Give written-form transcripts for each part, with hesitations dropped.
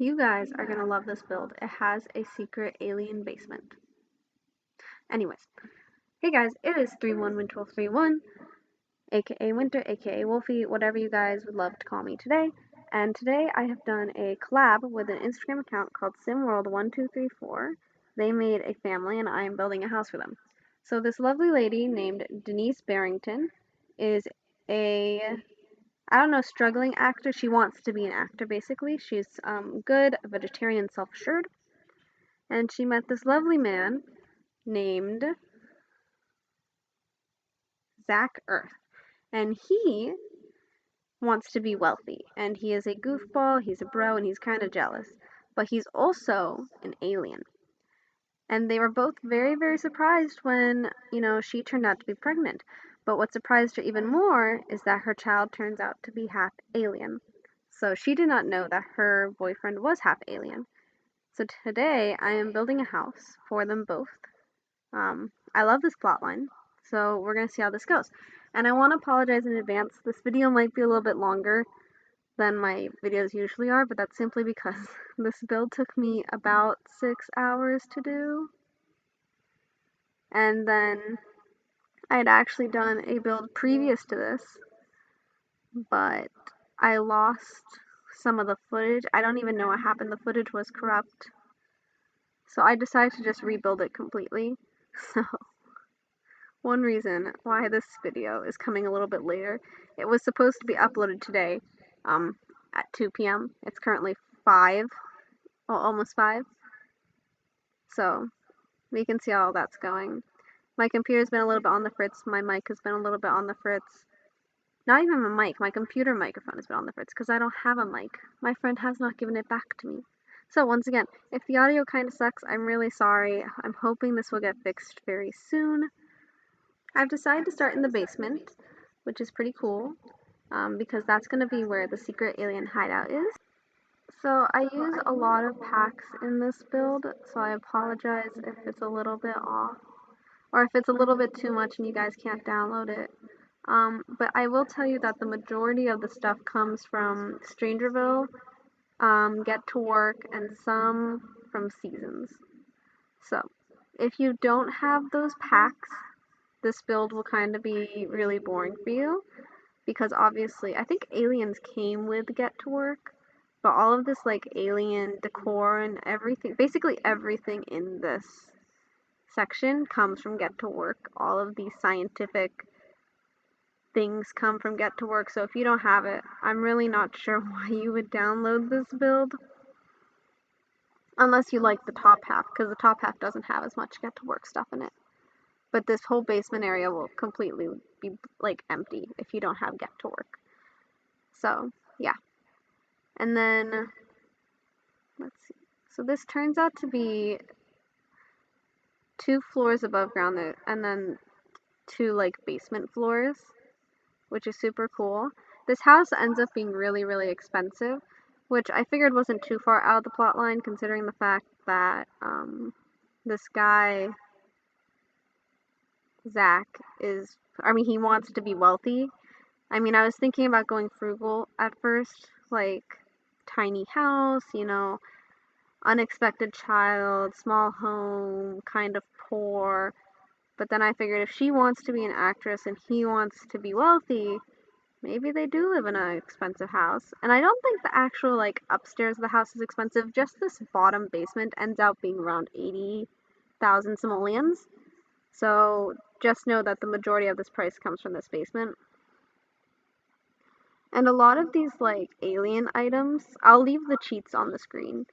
You guys are gonna love this build. It has a secret alien basement. Anyways, hey guys, it is 31WinterWolf31, aka Winter, aka Wolfie, whatever you guys would love to call me today. And today I have done a collab with an Instagram account called Simworld1234. They made a family and I am building a house for them. So this lovely lady named Denise Barrington is a struggling actor. She wants to be an actor, basically. She's good, vegetarian, self-assured. And she met this lovely man named Zack Earth. And he wants to be wealthy. And he is a goofball, he's a bro, and he's kind of jealous. But he's also an alien. And they were both very, very surprised when, she turned out to be pregnant. But what surprised her even more is that her child turns out to be half alien. So she did not know that her boyfriend was half alien. So today I am building a house for them both. I love this plotline, so we're going to see how this goes. And I want to apologize in advance. This video might be a little bit longer than my videos usually are, but that's simply because this build took me about 6 hours to do. And then I had actually done a build previous to this, but I lost some of the footage. I don't even know what happened. The footage was corrupt. So I decided to just rebuild it completely. So one reason why this video is coming a little bit later, it was supposed to be uploaded today at 2 p.m. It's currently 5, well, almost 5. So we can see how that's going. My computer's been a little bit on the fritz. My mic has been a little bit on the fritz. Not even my mic, my computer microphone has been on the fritz because I don't have a mic. My friend has not given it back to me. So once again, if the audio kind of sucks, I'm really sorry. I'm hoping this will get fixed very soon. I've decided to start in the basement, which is pretty cool, because that's going to be where the secret alien hideout is. So I use a lot of packs in this build, so I apologize if it's a little bit off, or if it's a little bit too much and you guys can't download it. But I will tell you that the majority of the stuff comes from Strangerville, Get to Work, and some from Seasons. So if you don't have those packs, this build will kind of be really boring for you, because obviously I think aliens came with Get to Work, but all of this like alien decor and everything, basically everything in this section comes from Get to Work. All of these scientific things come from Get to Work, so if you don't have it, I'm really not sure why you would download this build. Unless you like the top half, because the top half doesn't have as much Get to Work stuff in it. But this whole basement area will completely be like empty if you don't have Get to Work. So yeah. And then let's see. So this turns out to be 2 floors above ground there, and then 2 like basement floors, which is super cool. This house ends up being really, really expensive, which I figured wasn't too far out of the plot line, considering the fact that this guy Zack he wants to be wealthy. I was thinking about going frugal at first, like tiny house, unexpected child, small home, kind of poor. But then I figured if she wants to be an actress and he wants to be wealthy, maybe they do live in an expensive house. And I don't think the actual like upstairs of the house is expensive. Just this bottom basement ends out being around 80,000 simoleons. So just know that the majority of this price comes from this basement. And a lot of these like alien items, I'll leave the cheats on the screen.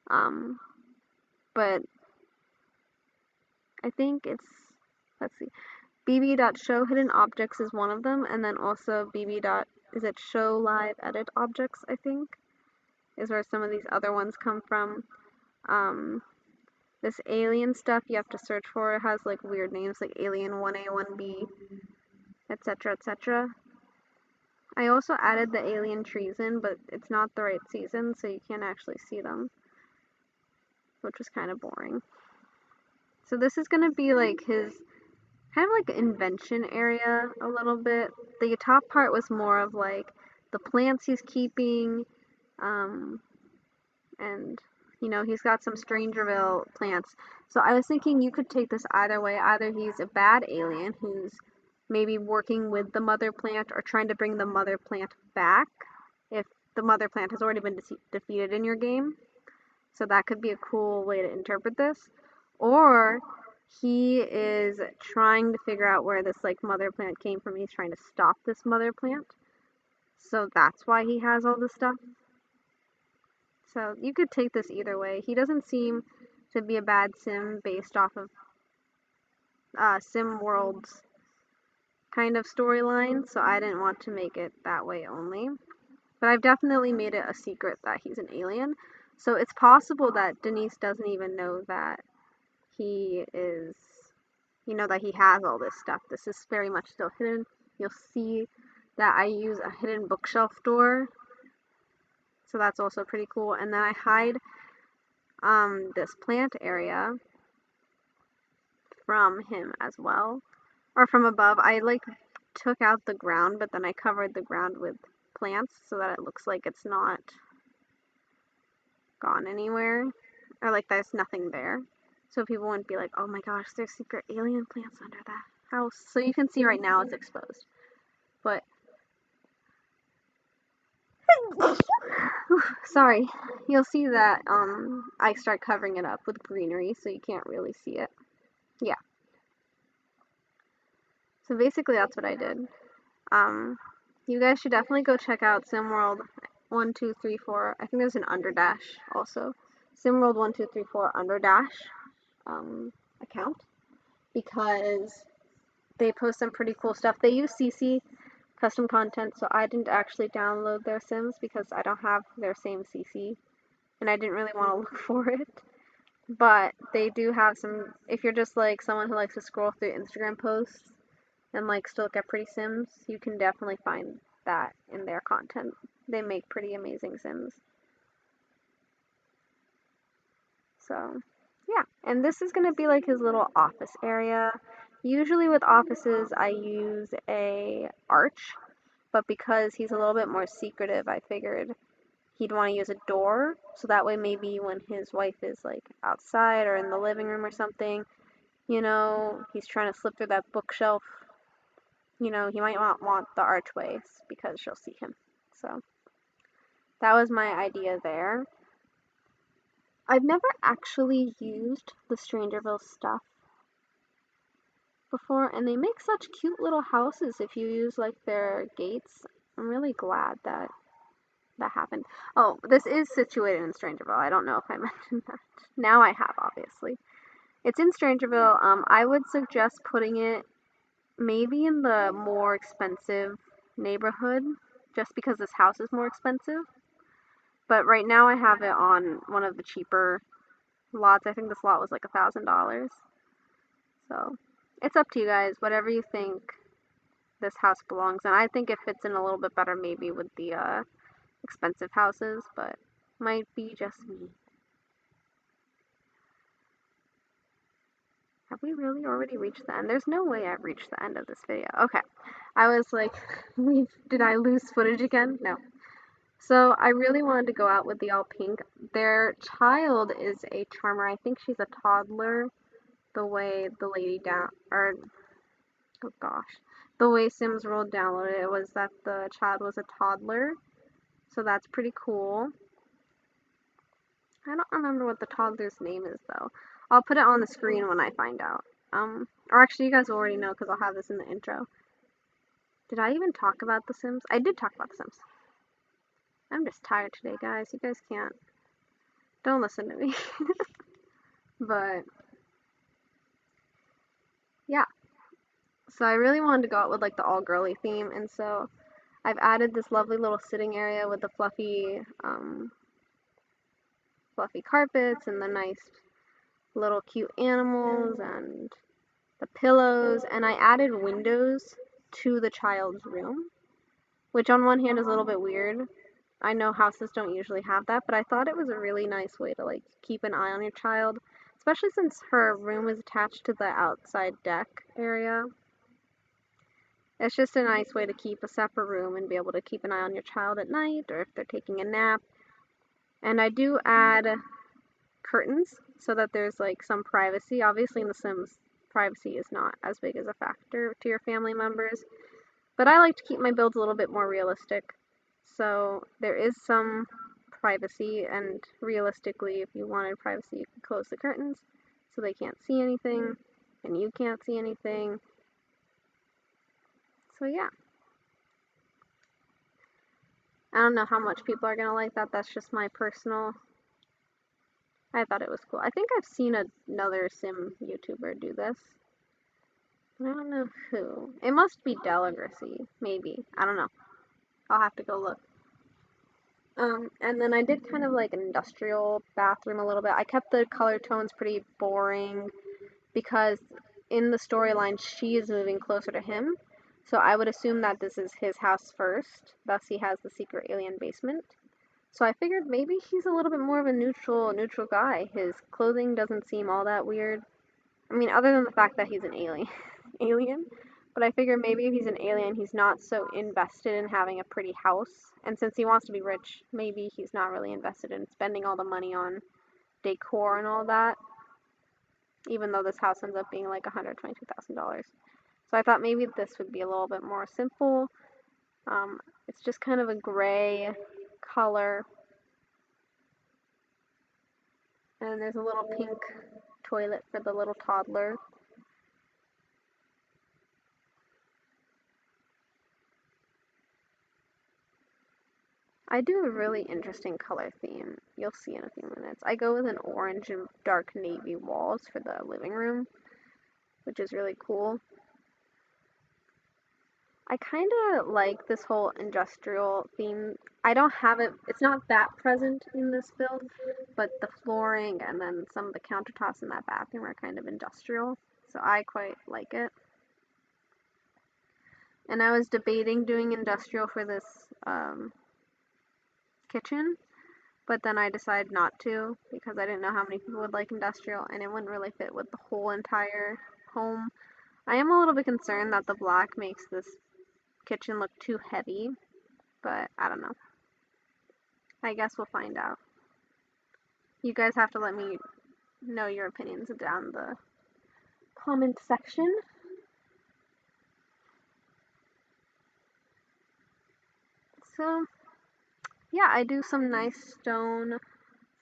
But I think it's, let's see, bb.show hidden objects is one of them, and then also show live edit objects, I think, is where some of these other ones come from. This alien stuff you have to search for. It has like weird names like Alien 1A, 1B, etc., etc. I also added the alien trees in, but it's not the right season, so you can't actually see them, which was kind of boring. So this is going to be like his kind of like invention area a little bit. The top part was more of like the plants he's keeping, and you know, he's got some Strangerville plants. So I was thinking you could take this either way. Either he's a bad alien who's maybe working with the mother plant or trying to bring the mother plant back if the mother plant has already been defeated in your game. So that could be a cool way to interpret this. Or he is trying to figure out where this like mother plant came from. He's trying to stop this mother plant. So that's why he has all this stuff. So you could take this either way. He doesn't seem to be a bad sim based off of Simworld's kind of storyline, so I didn't want to make it that way only. But I've definitely made it a secret that he's an alien. So it's possible that Denise doesn't even know that he is, you know, that he has all this stuff. This is very much still hidden. You'll see that I use a hidden bookshelf door. So that's also pretty cool. And then I hide this plant area from him as well. Or from above. I like took out the ground, but then I covered the ground with plants so that it looks like it's not gone anywhere. Or like there's nothing there. So people wouldn't be like, oh my gosh, there's secret alien plants under that house. So you can see right now it's exposed. But sorry. You'll see that I start covering it up with greenery so you can't really see it. Yeah. So basically that's what I did. You guys should definitely go check out Simworld 1234. I think there's an underdash also. Simworld 1234 underdash account, because they post some pretty cool stuff. They use CC custom content, so I didn't actually download their sims because I don't have their same CC and I didn't really want to look for it. But they do have some, if you're just like someone who likes to scroll through Instagram posts and like still look at pretty sims, you can definitely find that in their content. They make pretty amazing sims. So, yeah. And this is going to be like his little office area. Usually with offices, I use a arch, but because he's a little bit more secretive, I figured he'd want to use a door, so that way maybe when his wife is like outside or in the living room or something, you know, he's trying to slip through that bookshelf, you know, he might not want the archways because she'll see him. So that was my idea there. I've never actually used the Strangerville stuff before, and they make such cute little houses if you use like their gates. I'm really glad that that happened. Oh, this is situated in Strangerville. I don't know if I mentioned that. Now I have, obviously. It's in Strangerville. I would suggest putting it maybe in the more expensive neighborhood, just because this house is more expensive. But right now I have it on one of the cheaper lots. I think this lot was like $1,000. So it's up to you guys, whatever you think this house belongs in. I think it fits in a little bit better maybe with the expensive houses, but might be just me. Have we really already reached the end? There's no way I've reached the end of this video. Okay. I was like, did I lose footage again? No. So I really wanted to go out with the all pink. Their child is a charmer. I think she's a toddler. The way the lady down, or, oh gosh, the way Simsworld downloaded it was that the child was a toddler. So that's pretty cool. I don't remember what the toddler's name is though. I'll put it on the screen when I find out. Or actually you guys already know because I'll have this in the intro. Did I even talk about The Sims? I did talk about The Sims. I'm just tired today, guys. You guys can't. Don't listen to me. But, yeah. So I really wanted to go out with like the all girly theme, and so I've added this lovely little sitting area with the fluffy carpets and the nice little cute animals and the pillows, and I added windows to the child's room, which on one hand is a little bit weird. I know houses don't usually have that, but I thought it was a really nice way to like keep an eye on your child, especially since her room is attached to the outside deck area. It's just a nice way to keep a separate room and be able to keep an eye on your child at night or if they're taking a nap. And I do add curtains so that there's like some privacy. Obviously in The Sims, privacy is not as big as a factor to your family members, but I like to keep my builds a little bit more realistic. So there is some privacy, and realistically, if you wanted privacy, you could close the curtains so they can't see anything and you can't see anything. So yeah. I don't know how much people are gonna like that. That's just my personal. I thought it was cool. I think I've seen another sim YouTuber do this. I don't know who. It must be Deligracy, maybe. I don't know. I'll have to go look. And then I did kind of like an industrial bathroom a little bit. I kept the color tones pretty boring because in the storyline she is moving closer to him. So I would assume that this is his house first. Thus he has the secret alien basement. So I figured maybe he's a little bit more of a neutral guy. His clothing doesn't seem all that weird. I mean, other than the fact that he's an alien. But I figure maybe if he's an alien, he's not so invested in having a pretty house. And since he wants to be rich, maybe he's not really invested in spending all the money on decor and all that. Even though this house ends up being like $122,000. So I thought maybe this would be a little bit more simple. It's just kind of a gray color. And there's a little pink toilet for the little toddler. I do a really interesting color theme. You'll see in a few minutes. I go with an orange and dark navy walls for the living room, which is really cool. I kind of like this whole industrial theme. I don't have it, it's not that present in this build, but the flooring and then some of the countertops in that bathroom are kind of industrial, so I quite like it. And I was debating doing industrial for this kitchen, but then I decided not to because I didn't know how many people would like industrial and it wouldn't really fit with the whole entire home. I am a little bit concerned that the black makes this kitchen look too heavy, but I don't know. I guess we'll find out. You guys have to let me know your opinions down the comment section. So, yeah, I do some nice stone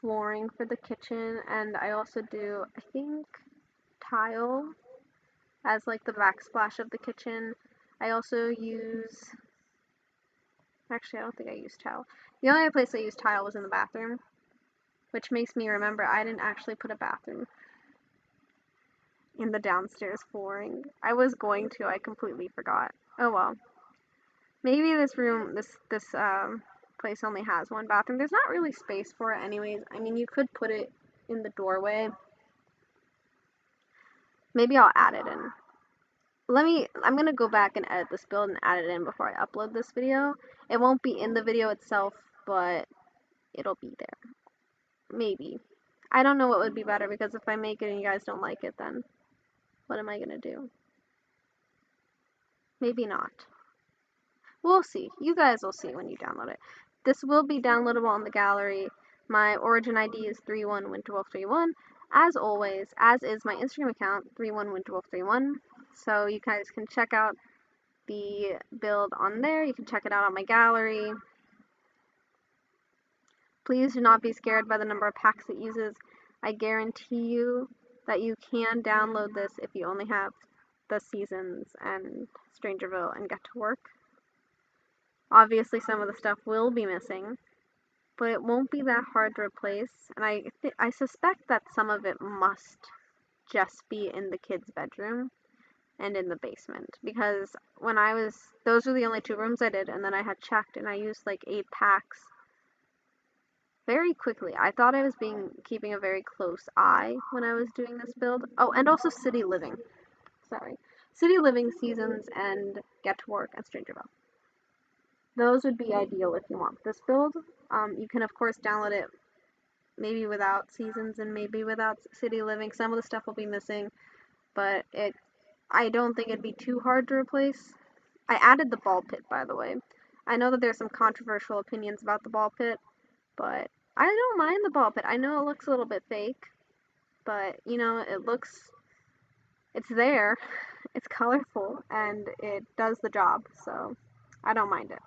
flooring for the kitchen, and I also do, I think, tile as like the backsplash of the kitchen. I also use, actually I don't think I use tile. The only other place I used tile was in the bathroom, which makes me remember I didn't actually put a bathroom in the downstairs flooring. I was going to, I completely forgot. Oh well. Maybe this room, this place only has one bathroom. There's not really space for it anyways. I mean, you could put it in the doorway. Maybe I'll add it in. I'm gonna go back and edit this build and add it in before I upload this video. It won't be in the video itself, but it'll be there. Maybe. I don't know what would be better, because if I make it and you guys don't like it, then what am I gonna do? Maybe not. We'll see. You guys will see when you download it. This will be downloadable on the gallery. My origin ID is 31winterwolf31. As always, as is my Instagram account, 31winterwolf31. So you guys can check out the build on there. You can check it out on my gallery. Please do not be scared by the number of packs it uses. I guarantee you that you can download this if you only have the seasons and Strangerville and Get to Work. Obviously, some of the stuff will be missing, but it won't be that hard to replace. And I suspect that some of it must just be in the kids' bedroom and in the basement, because when those were the only 2 rooms I did, and then I had checked and I used like 8 packs very quickly. I thought I was keeping a very close eye when I was doing this build. Oh, and also City Living. Sorry. City Living, Seasons, and Get to Work, and Strangerville. Those would be ideal if you want this build. You can of course download it maybe without Seasons and maybe without City Living. Some of the stuff will be missing, but I don't think it'd be too hard to replace. I added the ball pit, by the way. I know that there's some controversial opinions about the ball pit, but I don't mind the ball pit. I know it looks a little bit fake, but you know, it's there, it's colorful, and it does the job, so I don't mind it.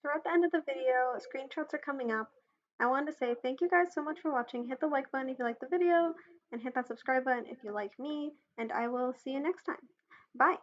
We're at the end of the video, screenshots are coming up. I wanted to say thank you guys so much for watching. Hit the like button if you like the video, and hit that subscribe button if you like me, and I will see you next time. Bye!